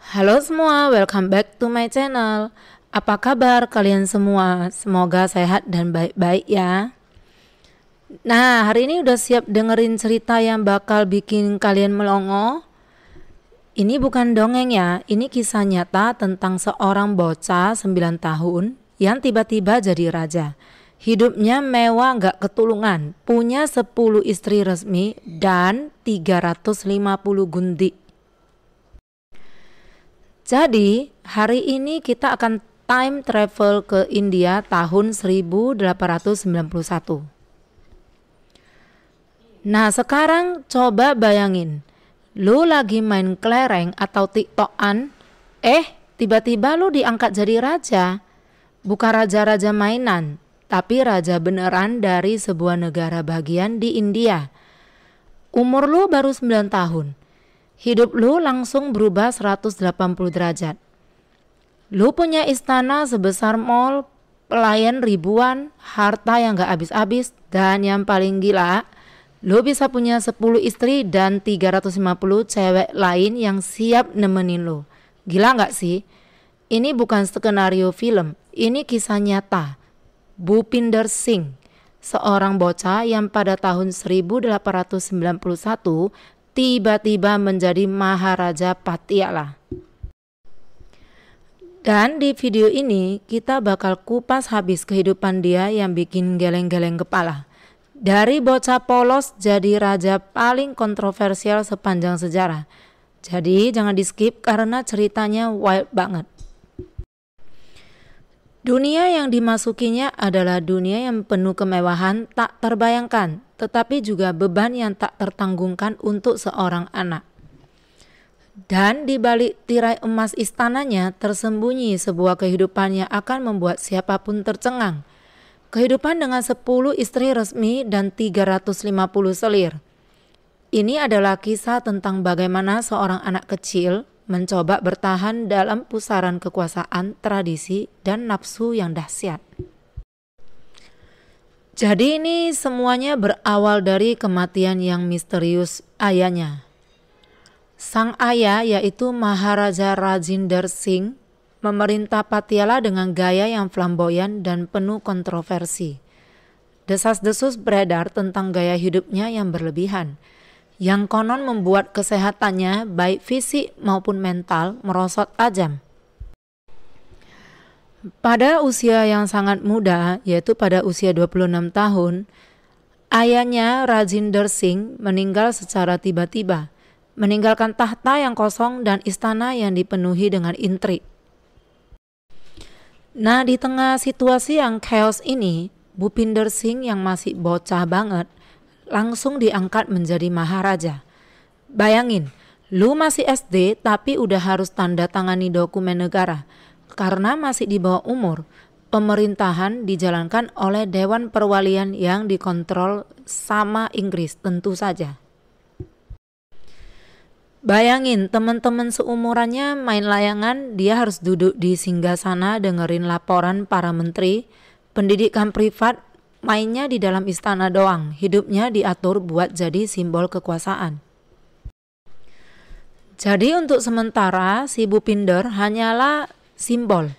Halo semua, welcome back to my channel. Apa kabar kalian semua? Semoga sehat dan baik-baik ya. Nah, hari ini udah siap dengerin cerita yang bakal bikin kalian melongo? Ini bukan dongeng ya, ini kisah nyata tentang seorang bocah 9 tahun yang tiba-tiba jadi raja. Hidupnya mewah gak ketulungan, punya 10 istri resmi dan 350 gundik. Jadi, hari ini kita akan time travel ke India tahun 1891. Nah, sekarang coba bayangin, lu lagi main kelereng atau tiktokan, tiba-tiba lu diangkat jadi raja. Bukan raja-raja mainan, tapi raja beneran dari sebuah negara bagian di India. Umur lu baru 9 tahun. Hidup lu langsung berubah 180 derajat. Lu punya istana sebesar mall, pelayan ribuan, harta yang gak habis-habis, dan yang paling gila, lu bisa punya 10 istri dan 350 cewek lain yang siap nemenin lu. Gila gak sih? Ini bukan skenario film, ini kisah nyata. Bhupinder Singh, seorang bocah yang pada tahun 1891 tiba-tiba menjadi Maharaja Patiala. Dan di video ini kita bakal kupas habis kehidupan dia yang bikin geleng-geleng kepala. Dari bocah polos jadi raja paling kontroversial sepanjang sejarah. Jadi jangan di skip karena ceritanya wild banget. Dunia yang dimasukinya adalah dunia yang penuh kemewahan tak terbayangkan, tetapi juga beban yang tak tertanggungkan untuk seorang anak. Dan di balik tirai emas istananya tersembunyi sebuah kehidupan yang akan membuat siapapun tercengang. Kehidupan dengan 10 istri resmi dan 350 selir. Ini adalah kisah tentang bagaimana seorang anak kecil mencoba bertahan dalam pusaran kekuasaan, tradisi, dan nafsu yang dahsyat. Jadi ini semuanya berawal dari kematian yang misterius ayahnya. Sang ayah yaitu Maharaja Rajinder Singh memerintah Patiala dengan gaya yang flamboyan dan penuh kontroversi. Desas-desus beredar tentang gaya hidupnya yang berlebihan, yang konon membuat kesehatannya baik fisik maupun mental merosot tajam. Pada usia yang sangat muda, yaitu pada usia 26 tahun, ayahnya Rajinder Singh meninggal secara tiba-tiba, meninggalkan tahta yang kosong dan istana yang dipenuhi dengan intrik. Nah, di tengah situasi yang chaos ini, Bhupinder Singh yang masih bocah banget langsung diangkat menjadi maharaja. Bayangin, lu masih SD tapi udah harus tanda tangani dokumen negara. Karena masih di bawah umur, pemerintahan dijalankan oleh Dewan Perwalian yang dikontrol sama Inggris tentu saja. Bayangin, teman-teman seumurannya main layangan, dia harus duduk di singgasana dengerin laporan para menteri, pendidikan privat, mainnya di dalam istana doang, hidupnya diatur buat jadi simbol kekuasaan. Jadi untuk sementara si Bhupinder hanyalah simbol,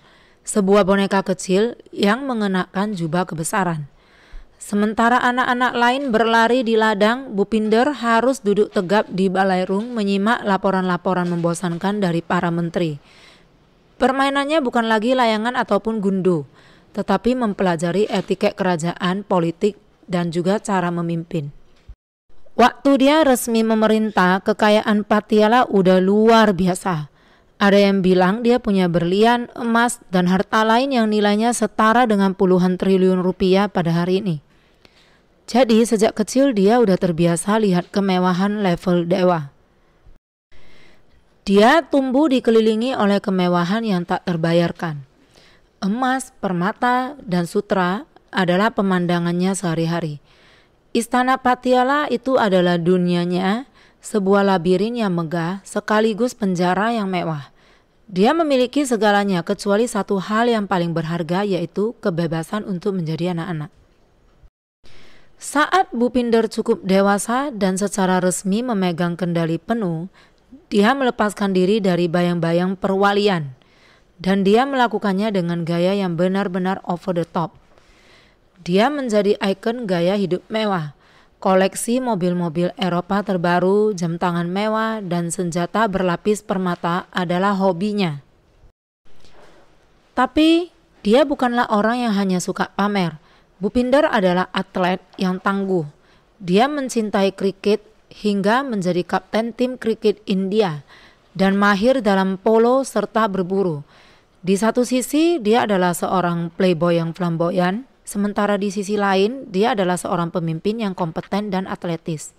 sebuah boneka kecil yang mengenakan jubah kebesaran. Sementara anak-anak lain berlari di ladang, Bhupinder harus duduk tegap di balairung menyimak laporan-laporan membosankan dari para menteri. Permainannya bukan lagi layangan ataupun gundu, tetapi mempelajari etiket kerajaan, politik, dan juga cara memimpin. Waktu dia resmi memerintah, kekayaan Patiala udah luar biasa. Ada yang bilang dia punya berlian, emas, dan harta lain yang nilainya setara dengan puluhan triliun rupiah pada hari ini. Jadi sejak kecil dia udah terbiasa lihat kemewahan level dewa. Dia tumbuh dikelilingi oleh kemewahan yang tak terbayarkan. Emas, permata, dan sutra adalah pemandangannya sehari-hari. Istana Patiala itu adalah dunianya, sebuah labirin yang megah sekaligus penjara yang mewah. Dia memiliki segalanya kecuali satu hal yang paling berharga, yaitu kebebasan untuk menjadi anak-anak. Saat Bhupinder cukup dewasa dan secara resmi memegang kendali penuh, Dia melepaskan diri dari bayang-bayang perwalian, dan dia melakukannya dengan gaya yang benar-benar over the top. Dia menjadi ikon gaya hidup mewah, koleksi mobil-mobil Eropa terbaru, jam tangan mewah, dan senjata berlapis permata adalah hobinya. Tapi dia bukanlah orang yang hanya suka pamer. Bhupinder adalah atlet yang tangguh. Dia mencintai kriket hingga menjadi kapten tim kriket India dan mahir dalam polo serta berburu. Di satu sisi dia adalah seorang playboy yang flamboyan, sementara di sisi lain dia adalah seorang pemimpin yang kompeten dan atletis.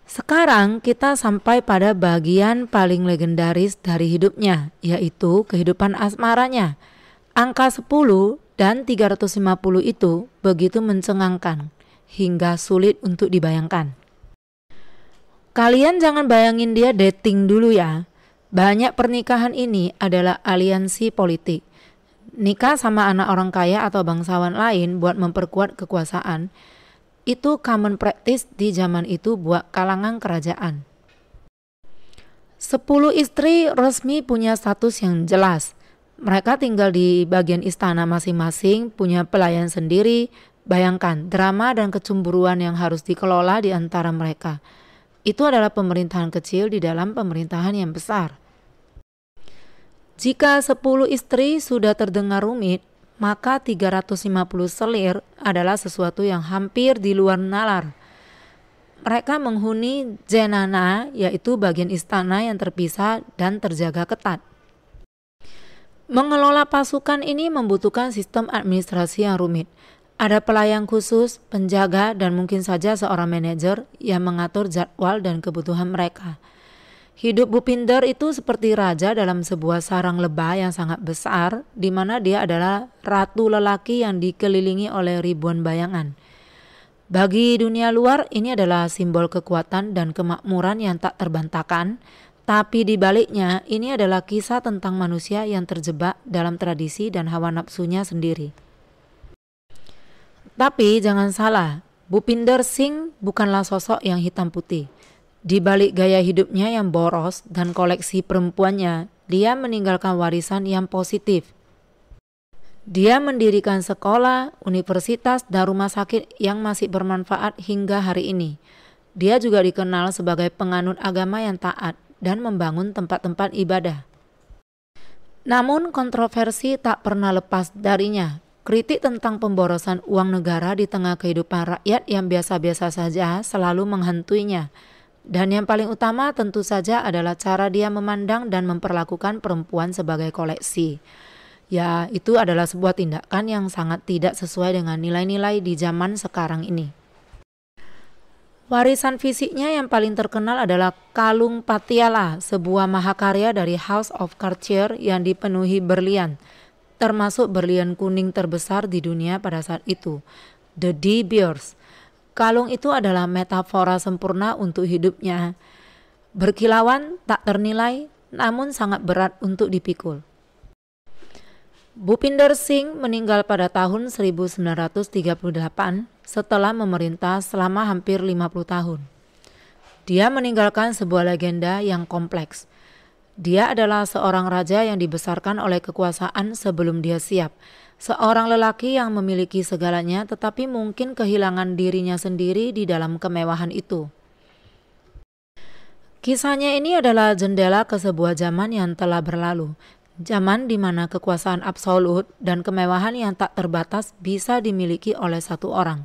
Sekarang kita sampai pada bagian paling legendaris dari hidupnya, yaitu kehidupan asmaranya. Angka 10 dan 350 itu begitu mencengangkan hingga sulit untuk dibayangkan. Kalian jangan bayangin dia dating dulu ya. Banyak pernikahan ini adalah aliansi politik. Nikah sama anak orang kaya atau bangsawan lain buat memperkuat kekuasaan. Itu common practice di zaman itu buat kalangan kerajaan. 10 istri resmi punya status yang jelas. Mereka tinggal di bagian istana masing-masing, punya pelayan sendiri. Bayangkan drama dan kecemburuan yang harus dikelola di antara mereka. Itu adalah pemerintahan kecil di dalam pemerintahan yang besar. Jika 10 istri sudah terdengar rumit, maka 350 selir adalah sesuatu yang hampir di luar nalar. Mereka menghuni Jenana, yaitu bagian istana yang terpisah dan terjaga ketat. Mengelola pasukan ini membutuhkan sistem administrasi yang rumit. Ada pelayan khusus, penjaga, dan mungkin saja seorang manajer yang mengatur jadwal dan kebutuhan mereka. Hidup Bhupinder itu seperti raja dalam sebuah sarang lebah yang sangat besar, di mana dia adalah ratu lelaki yang dikelilingi oleh ribuan bayangan. Bagi dunia luar, ini adalah simbol kekuatan dan kemakmuran yang tak terbantahkan, tapi di baliknya ini adalah kisah tentang manusia yang terjebak dalam tradisi dan hawa nafsunya sendiri. Tapi jangan salah, Bhupinder Singh bukanlah sosok yang hitam putih. Di balik gaya hidupnya yang boros dan koleksi perempuannya, dia meninggalkan warisan yang positif. Dia mendirikan sekolah, universitas, dan rumah sakit yang masih bermanfaat hingga hari ini. Dia juga dikenal sebagai penganut agama yang taat dan membangun tempat-tempat ibadah. Namun kontroversi tak pernah lepas darinya. Kritik tentang pemborosan uang negara di tengah kehidupan rakyat yang biasa-biasa saja selalu menghantuinya. Dan yang paling utama tentu saja adalah cara dia memandang dan memperlakukan perempuan sebagai koleksi. Ya, itu adalah sebuah tindakan yang sangat tidak sesuai dengan nilai-nilai di zaman sekarang ini. Warisan fisiknya yang paling terkenal adalah kalung Patiala, sebuah mahakarya dari House of Cartier yang dipenuhi berlian, termasuk berlian kuning terbesar di dunia pada saat itu, the De Beers. Kalung itu adalah metafora sempurna untuk hidupnya. Berkilauan, tak ternilai, namun sangat berat untuk dipikul. Bhupinder Singh meninggal pada tahun 1938 setelah memerintah selama hampir 50 tahun. Dia meninggalkan sebuah legenda yang kompleks. Dia adalah seorang raja yang dibesarkan oleh kekuasaan sebelum dia siap. Seorang lelaki yang memiliki segalanya tetapi mungkin kehilangan dirinya sendiri di dalam kemewahan itu. Kisahnya ini adalah jendela ke sebuah zaman yang telah berlalu. Zaman di mana kekuasaan absolut dan kemewahan yang tak terbatas bisa dimiliki oleh satu orang.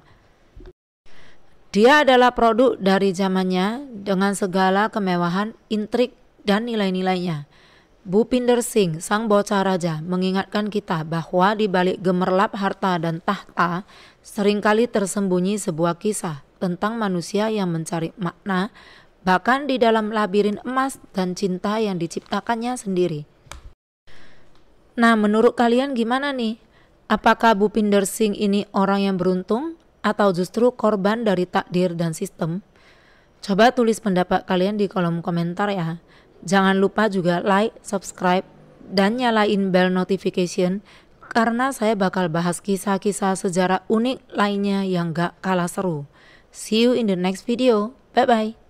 Dia adalah produk dari zamannya dengan segala kemewahan, intrik, dan nilai-nilainya. Bhupinder Singh, sang bocah raja, mengingatkan kita bahwa di balik gemerlap harta dan tahta seringkali tersembunyi sebuah kisah tentang manusia yang mencari makna, bahkan di dalam labirin emas dan cinta yang diciptakannya sendiri. Nah, menurut kalian gimana nih? Apakah Bhupinder Singh ini orang yang beruntung atau justru korban dari takdir dan sistem? Coba tulis pendapat kalian di kolom komentar ya. Jangan lupa juga like, subscribe, dan nyalain bell notification karena saya bakal bahas kisah-kisah sejarah unik lainnya yang gak kalah seru. See you in the next video. Bye-bye.